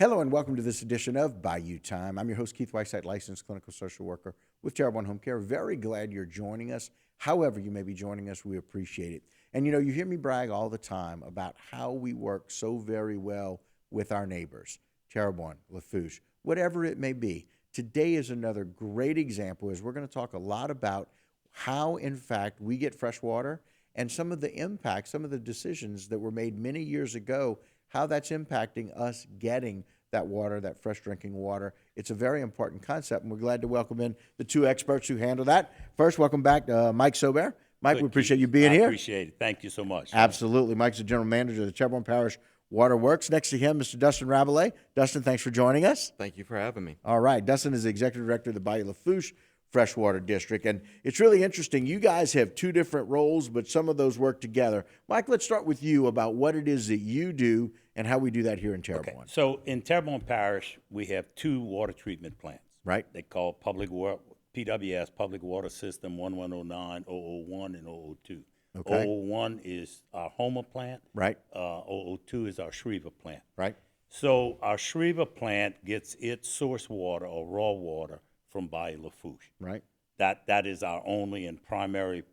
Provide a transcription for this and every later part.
Hello and welcome to this edition of Bayou Time. I'm your host, Keith Whiteside, licensed clinical social worker with Terrebonne Home Care. Very glad you're joining us. However you may be joining us, we appreciate it. And you hear me brag all the time about how we work so very well with our neighbors, Terrebonne, Lafourche, whatever it may be. Today is another great example as we're going to talk a lot about how, in fact, we get fresh water and some of the impacts, some of the decisions that were made many years ago, how that's impacting us getting that water, that fresh drinking water. It's a very important concept, and we're glad to welcome in the two experts who handle that. First, welcome back Mike Sobert. Mike, we appreciate you being here. I appreciate it. Thank you so much. Absolutely. Mike's the general manager of the Terrebonne Parish Water Works. Next to him, Mr. Dustin Rabelais. Dustin, thanks for joining us. Thank you for having me. All right. Dustin is the executive director of the Bayou Lafourche Freshwater District. And it's really interesting. You guys have two different roles, but some of those work together. Mike, let's start with you about what it is that you do and how we do that here in Terrebonne. Okay. So in Terrebonne Parish, we have two water treatment plants. Right. They call PWS, Public Water System 1109, 001, and 002. Okay. 001 is our Houma plant. Right. 002 is our Shriver plant. Right. So our Shriver plant gets its source water or raw water from Bayou Lafourche. Right. That is our only and primary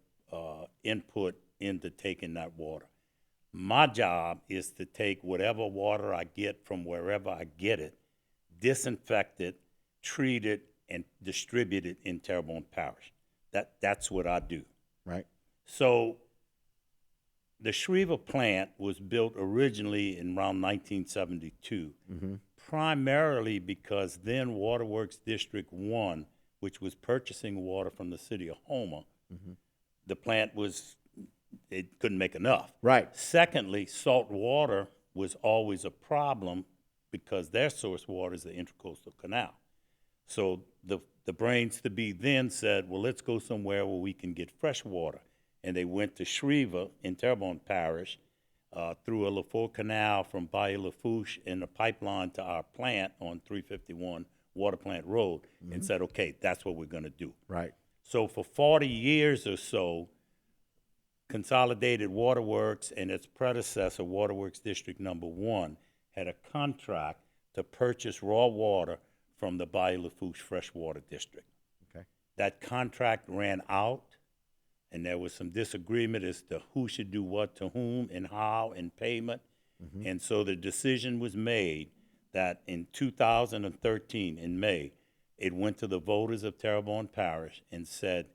input into taking that water. My job is to take whatever water I get from wherever I get it, disinfect it, treat it, and distribute it in Terrebonne Parish. That's what I do. Right. So the Shriver plant was built originally in around 1972, primarily because then Waterworks District 1, which was purchasing water from the city of Houma, the plant it couldn't make enough. Right. Secondly, salt water was always a problem because their source water is the Intracoastal Canal. So the brains to be then said, well, let's go somewhere where we can get fresh water. And they went to Shriver in Terrebonne Parish through a Lafourche Canal from Bayou Lafourche and a pipeline to our plant on 351 Water Plant Road and said, okay, that's what we're going to do. Right. So for 40 years or so, Consolidated Waterworks and its predecessor, Waterworks District Number 1, had a contract to purchase raw water from the Bayou Lafourche Freshwater District. Okay. That contract ran out, and there was some disagreement as to who should do what to whom and how and payment. And so the decision was made that in 2013, in May, it went to the voters of Terrebonne Parish and said,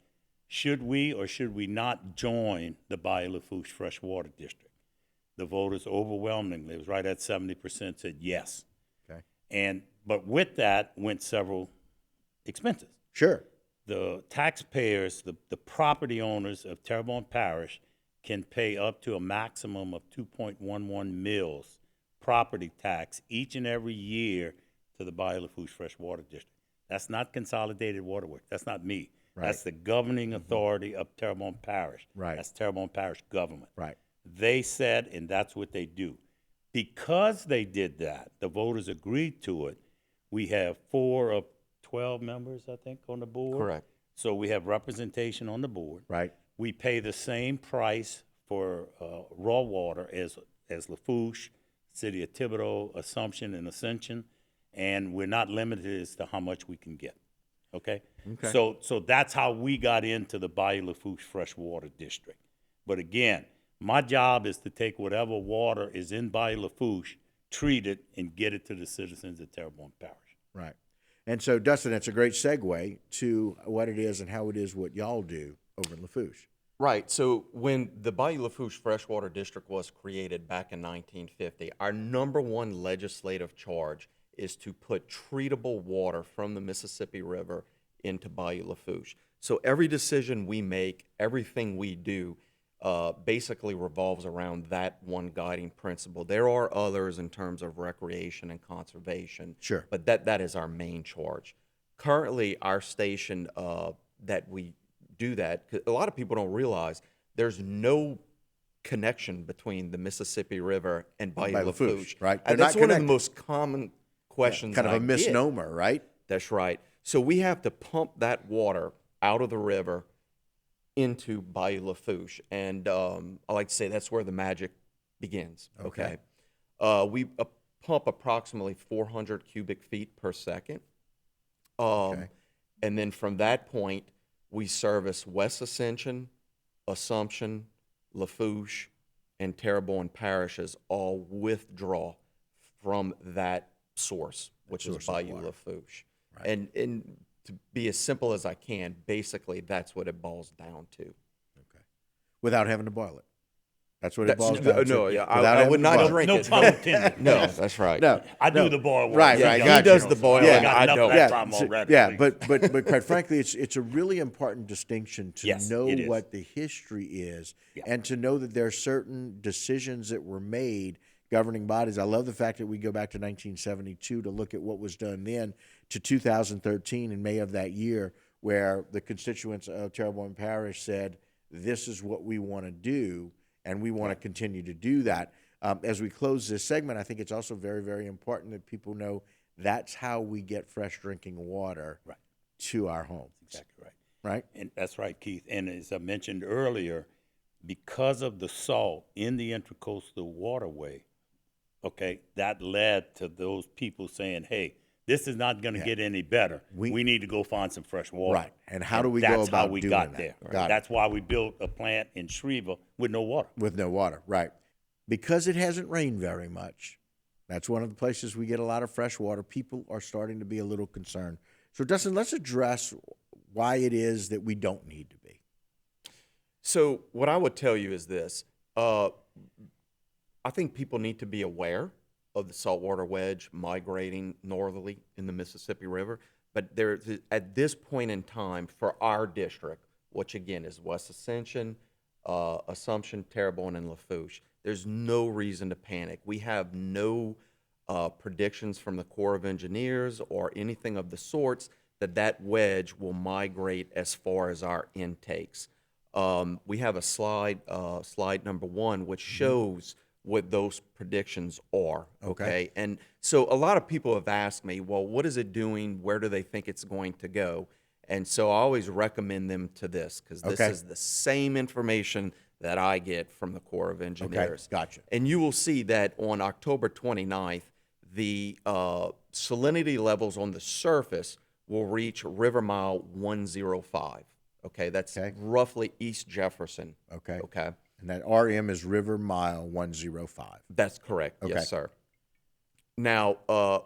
should we or should we not join the Bayou Lafourche Freshwater District? The voters overwhelmingly, it was right at 70%, said yes. Okay. But with that went several expenses. Sure. The taxpayers, the property owners of Terrebonne Parish can pay up to a maximum of 2.11 mils property tax each and every year to the Bayou Lafourche Freshwater District. That's not Consolidated Waterworks. That's not me. Right. That's the governing authority of Terrebonne Parish. Right. That's Terrebonne Parish government. Right. They said, and that's what they do. Because they did that, the voters agreed to it. We have 4 of 12 members, I think, on the board. Correct. So we have representation on the board. Right. We pay the same price for raw water as Lafourche, City of Thibodaux, Assumption, and Ascension, and we're not limited as to how much we can get. Okay? Okay. So that's how we got into the Bayou Lafourche Freshwater District. But again, my job is to take whatever water is in Bayou Lafourche, treat it, and get it to the citizens of Terrebonne Parish. Right. And so, Dustin, that's a great segue to what it is and how it is what y'all do over in Lafourche. Right. So when the Bayou Lafourche Freshwater District was created back in 1950, our number one legislative charge is to put treatable water from the Mississippi River into Bayou Lafourche. So every decision we make, everything we do, basically revolves around that one guiding principle. There are others in terms of recreation and conservation. Sure. But that is our main charge. Currently, our station that we do that, 'cause a lot of people don't realize there's no connection between the Mississippi River and Bayou Lafourche. Right. And They're that's not one of the connected. most common questions. Kind of I a get. misnomer, right? That's right. So we have to pump that water out of the river into Bayou Lafourche. And I like to say that's where the magic begins. Okay. We pump approximately 400 cubic feet per second. Okay. And then from that point, we service West Ascension, Assumption, Lafourche, and Terrebonne parishes all withdraw from that source, which is source of Bayou water. Lafourche. Right. And to be as simple as I can, basically that's what it boils down to. Okay. Without having to boil it. That's what it boils No, down to. no, yeah, Without I having would to not boil it. drink No it. pun intended. No, that's right. No. I do no. the boil water. Right, You right, don't, gotcha. He does you the know, boiling, I got I enough don't. of that problem already. Yeah, please. but quite frankly, it's a really important distinction to Yes, know it is. what the history is, Yeah. and to know that there are certain decisions that were made governing bodies. I love the fact that we go back to 1972 to look at what was done then to 2013 in May of that year, where the constituents of Terrebonne Parish said, "This is what we want to do, and we want to continue to do that." As we close this segment, I think it's also very, very important that people know that's how we get fresh drinking water Right. to our homes. Exactly right. Right? And that's right, Keith. And as I mentioned earlier, because of the salt in the Intracoastal Waterway, okay, that led to those people saying, hey, this is not going to get any better. We need to go find some fresh water. Right. And how do we go that's how about we doing got that? there. Got it. That's why we built a plant in Shreveport with no water. With no water, right. Because it hasn't rained very much, that's one of the places we get a lot of fresh water. People are starting to be a little concerned. So, Dustin, let's address why it is that we don't need to be. So what I would tell you is this. I think people need to be aware of the saltwater wedge migrating northerly in the Mississippi River. But there, at this point in time, for our district, which again is West Ascension, Assumption, Terrebonne, and Lafourche, there's no reason to panic. We have no predictions from the Corps of Engineers or anything of the sorts that wedge will migrate as far as our intakes. We have a slide, slide number 1, which shows what those predictions are, okay? And so a lot of people have asked me, well, what is it doing? Where do they think it's going to go? And so I always recommend them to this, because this is the same information that I get from the Corps of Engineers. Gotcha. And you will see that on October 29th, the salinity levels on the surface will reach river mile 105. Okay, that's roughly East Jefferson. Okay. Okay. And that RM is River Mile 105. That's correct. Yes, sir. Now,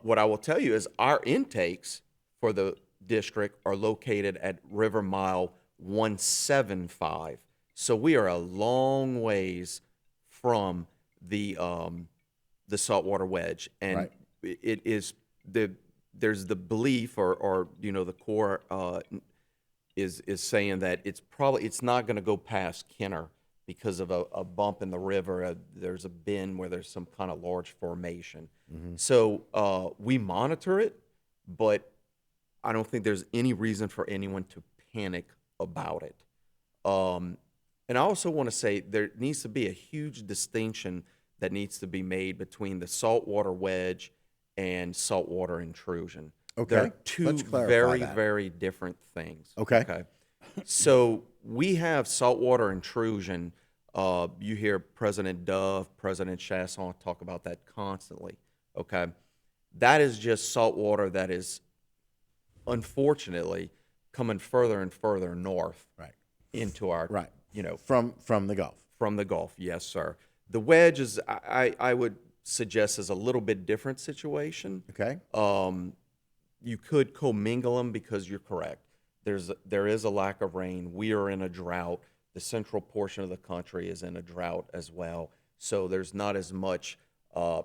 what I will tell you is our intakes for the district are located at River Mile 175. So we are a long ways from the saltwater wedge, and it is there's the belief, or you know, the Corps is saying that it's not going to go past Kenner because of a bump in the river. There's a bend where there's some kind of large formation. So we monitor it, but I don't think there's any reason for anyone to panic about it. And I also want to say there needs to be a huge distinction that needs to be made between the saltwater wedge and saltwater intrusion. Okay. They're two Let's clarify very, that. very different things. Okay. So we have saltwater intrusion. You hear President Dove, President Chasson talk about that constantly. Okay. That is just saltwater that is, unfortunately, coming further and further north into our, you know, from the Gulf. From the Gulf, yes, sir. The wedge is, I would suggest, is a little bit different situation. Okay. You could commingle them, because you're correct. There is a lack of rain. We are in a drought. The central portion of the country is in a drought as well. So there's not as much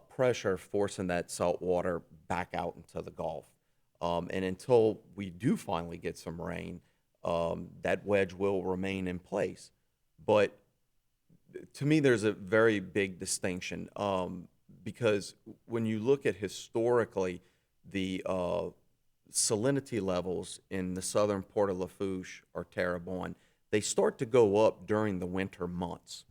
pressure forcing that salt water back out into the Gulf. And until we do finally get some rain, that wedge will remain in place. But to me, there's a very big distinction, because when you look at historically the salinity levels in the southern Port of Lafourche or Terrebonne, they start to go up during the winter months.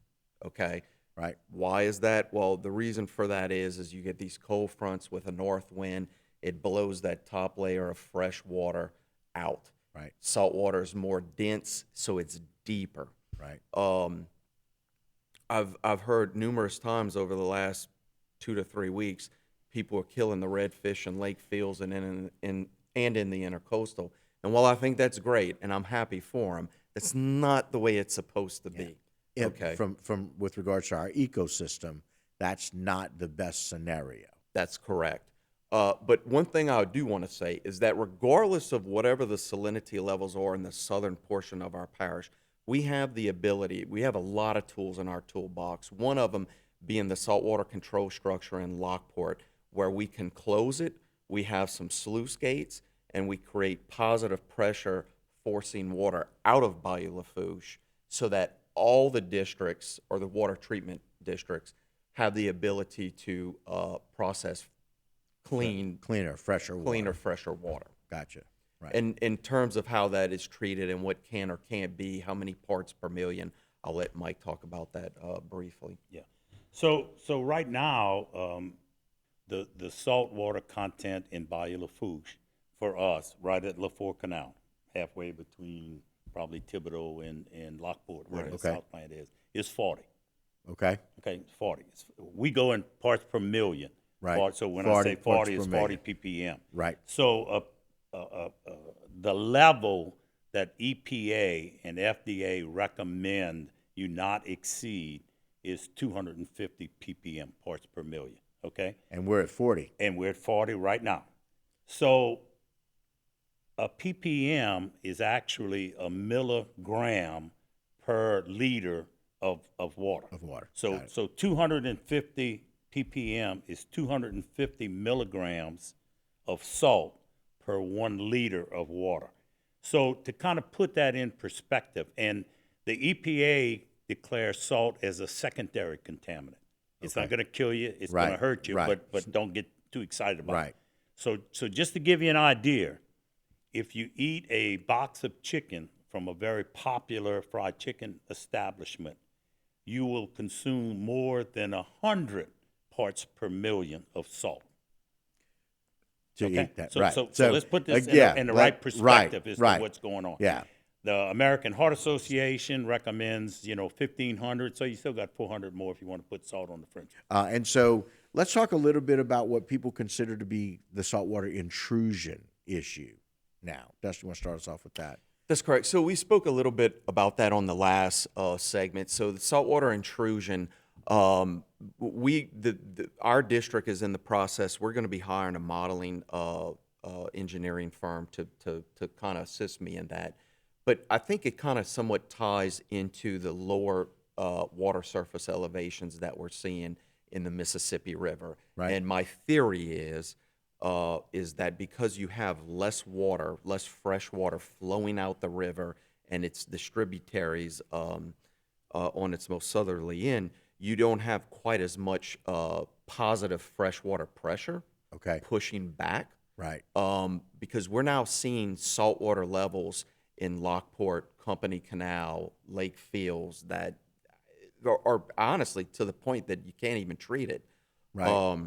Okay. Right. Why is that? Well, the reason for that is you get these cold fronts with a north wind. It blows that top layer of fresh water out. Right. Salt water is more dense, so it's deeper. Right. I've heard numerous times over the last 2 to 3 weeks people are killing the redfish in lake fields and in the intercoastal. And while I think that's great, and I'm happy for them, that's not the way it's supposed to be. Yeah, Okay, from with regards to our ecosystem, that's not the best scenario. that's correct. But one thing I do want to say is that regardless of whatever the salinity levels are in the southern portion of our parish, we have the ability, we have a lot of tools in our toolbox. One of them being the saltwater control structure in Lockport, where we can close it, we have some sluice gates, and we create positive pressure forcing water out of Bayou Lafourche so that all the districts or the water treatment districts have the ability to process Cleaner, fresher water. fresher water. Gotcha. Right. And in terms of how that is treated and what can or can't be, how many parts per million, I'll let Mike talk about that briefly. Yeah. So right now, the saltwater content in Bayou Lafourche for us, right at Lafourche Canal, halfway between probably Thibodeau and Lockport, where the south plant is 40. Okay. Okay, 40. We go in parts per million. Right. So when 40 I say 40, parts it's per 40 million. ppm. Right. So the level that EPA and FDA recommend you not exceed is 250 ppm parts per million. Okay. And we're at 40. And we're at 40 right now. So a ppm is actually a milligram per liter of water. Of water. So Got it. so 250 ppm is 250 milligrams of salt per 1 liter of water. So to kind of put that in perspective, and the EPA declares salt as a secondary contaminant. It's not going to kill you. It's going to hurt you, but don't get too excited about it. So just to give you an idea, if you eat a box of chicken from a very popular fried chicken establishment, you will consume more than 100 parts per million of salt. To eat that. So, right. so let's put this in the right perspective as to what's going on. Yeah. The American Heart Association recommends, 1,500, so you still got 400 more if you want to put salt on the fringe. And so let's talk a little bit about what people consider to be the saltwater intrusion issue now. Dustin, you want to start us off with that? That's correct. So we spoke a little bit about that on the last segment. So the saltwater intrusion, our district is in the process. We're going to be hiring a modeling engineering firm to kind of assist me in that. But I think it kind of somewhat ties into the lower water surface elevations that we're seeing in the Mississippi River. Right. And my theory is that because you have less water, less fresh water flowing out the river and its distributaries on its most southerly end, you don't have quite as much positive freshwater pressure pushing back. Right. Because we're now seeing saltwater levels in Lockport, Company Canal, Lake Fields that are honestly to the point that you can't even treat it. Right.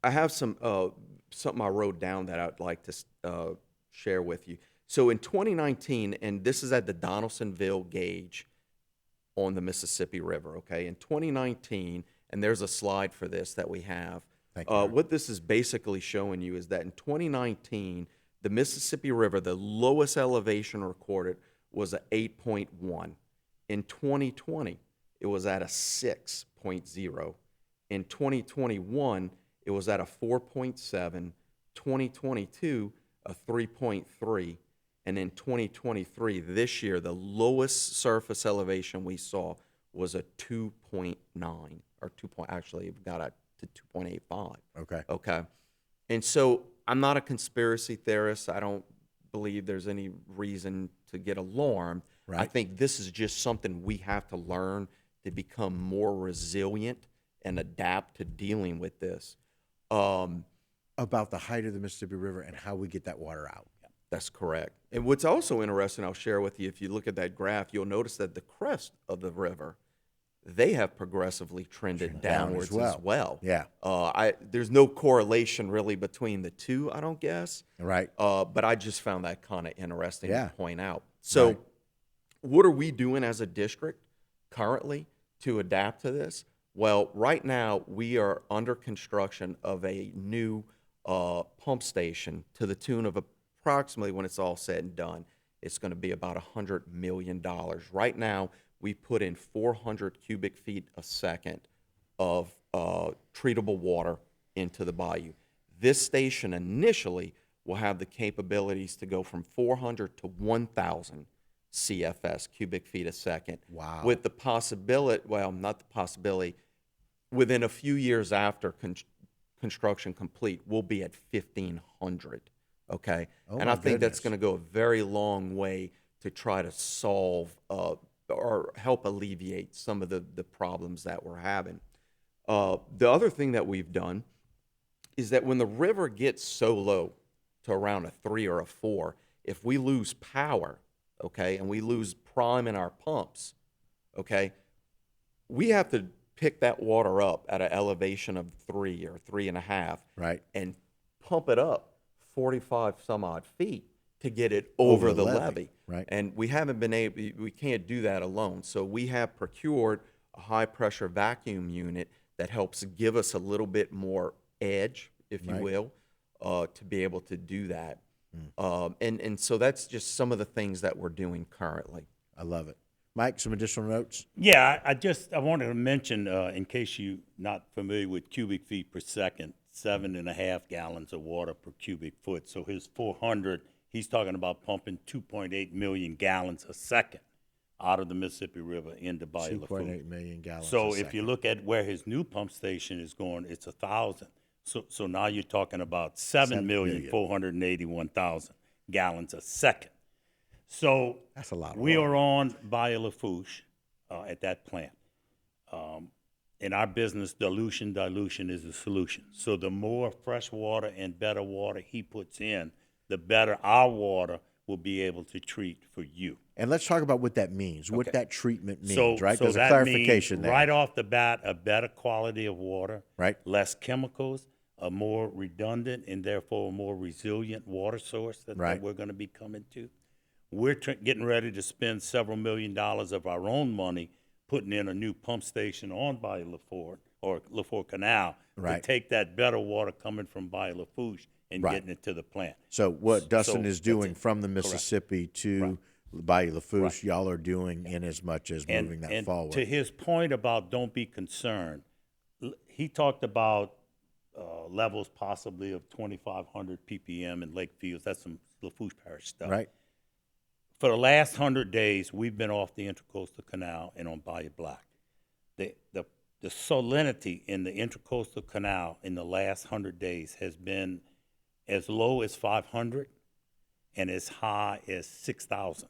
I have some something I wrote down that I'd like to share with you. So in 2019, and this is at the Donaldsonville gauge on the Mississippi River, okay? In 2019, and there's a slide for this that we have. Thank you. What this is basically showing you is that in 2019, the Mississippi River, the lowest elevation recorded was a 8.1. In 2020, it was at a 6.0. In 2021, it was at a 4.7. 2022, a 3.3. And in 2023, this year, the lowest surface elevation we saw was a 2.9, or actually it got up to 2.85. Okay. Okay. And so I'm not a conspiracy theorist. I don't believe there's any reason to get alarmed. Right. I think this is just something we have to learn to become more resilient and adapt to dealing with this. About the height of the Mississippi River and how we get that water out. That's correct. And what's also interesting, I'll share with you, if you look at that graph, you'll notice that the crest of the river, they have progressively trended downwards as well. Yeah. There's no correlation really between the two, I don't guess. Right. But I just found that kind of interesting Yeah. to point out. So Right. what are we doing as a district currently to adapt to this? Well, right now we are under construction of a new pump station to the tune of approximately, when it's all said and done, it's going to be about $100 million. Right now, we put in 400 cubic feet a second of treatable water into the bayou. This station initially will have the capabilities to go from 400 to 1,000 CFS, cubic feet a second. Wow. With the possibility, well, not the possibility, within a few years after construction complete, we'll be at 1,500, okay? Oh, and my I think that's goodness. going to go a very long way to try to solve or help alleviate some of the problems that we're having. The other thing that we've done is that when the river gets so low to around a 3 or a 4, if we lose power, okay, and we lose prime in our pumps, okay, we have to pick that water up at an elevation of 3 or 3.5, Right. and pump it up 45 some odd feet to get it over the levee. Right. And we haven't been able, we can't do that alone. So we have procured a high pressure vacuum unit that helps give us a little bit more edge, if you Right. will, to be able to do that. And so that's just some of the things that we're doing currently. I love it. Mike, some additional notes? Yeah, I wanted to mention, in case you're not familiar with cubic feet per second, 7.5 gallons of water per cubic foot. So his 400, he's talking about pumping 2.8 million gallons a second out of the Mississippi River into Bayou Lafourche. 2.8 million gallons So a if you second. look at where his new pump station is going, it's 1,000. So now you're talking about 7,481,000 gallons a second. So That's a lot of we water. are on Bayou Lafourche at that plant. In our business, dilution is the solution. So the more fresh water and better water he puts in, the better our water will be able to treat for you. And let's talk about what that means, what Okay. that treatment means, So, right? so There's a that clarification means there. right off the bat, a better quality of water, Right. less chemicals, a more redundant and therefore a more resilient water source that Right. we're going to be coming to. We're getting ready to spend several $1 million of our own money putting in a new pump station on Bayou Lafourche or Lafourche Canal Right. to take that better water coming from Bayou Lafourche and Right. getting it to the plant. So what Dustin So is that's doing it. from the Mississippi to Bayou Lafourche, y'all are doing in as much as moving that and forward. to his point about don't be concerned, he talked about levels possibly of 2,500 ppm in lake fields. That's some Lafourche Parish stuff. Right. For the last 100 days, we've been off the Intracoastal Canal and on Bayou Black. The salinity in the Intracoastal Canal in the last 100 days has been as low as 500 and as high as 6,000.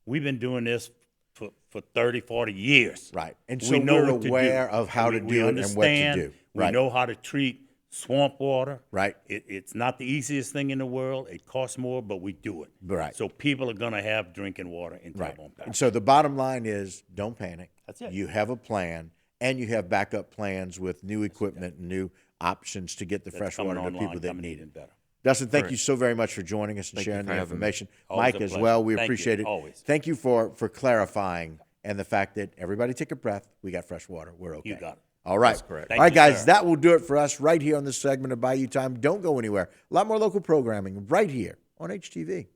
We've been doing this for 30, 40 years. Right. And We so know we're what to do. aware of how to We do it and what to understand. do. We Right. know how to treat swamp water. Right. It's not the easiest thing in the world. It costs more, but we do it. Right. So people are going to have drinking water in Right. Terrebonne And Parish. so the bottom line is don't panic. That's it. You have a plan and you have backup plans with new equipment and new options to get the fresh coming water to online, people that coming need even it. better. Dustin, thank you so very much for joining us and Thank you sharing for the having me. information. Always Mike a as pleasure. well, we Thank you. appreciate it. Always. Thank you for clarifying and the fact that everybody take a breath. We got fresh water. We're okay. You got it. All right. That's correct. All Thank right, you, guys, sir. that will do it for us right here on this segment of Bayou Time. Don't go anywhere. A lot more local programming right here on HTV.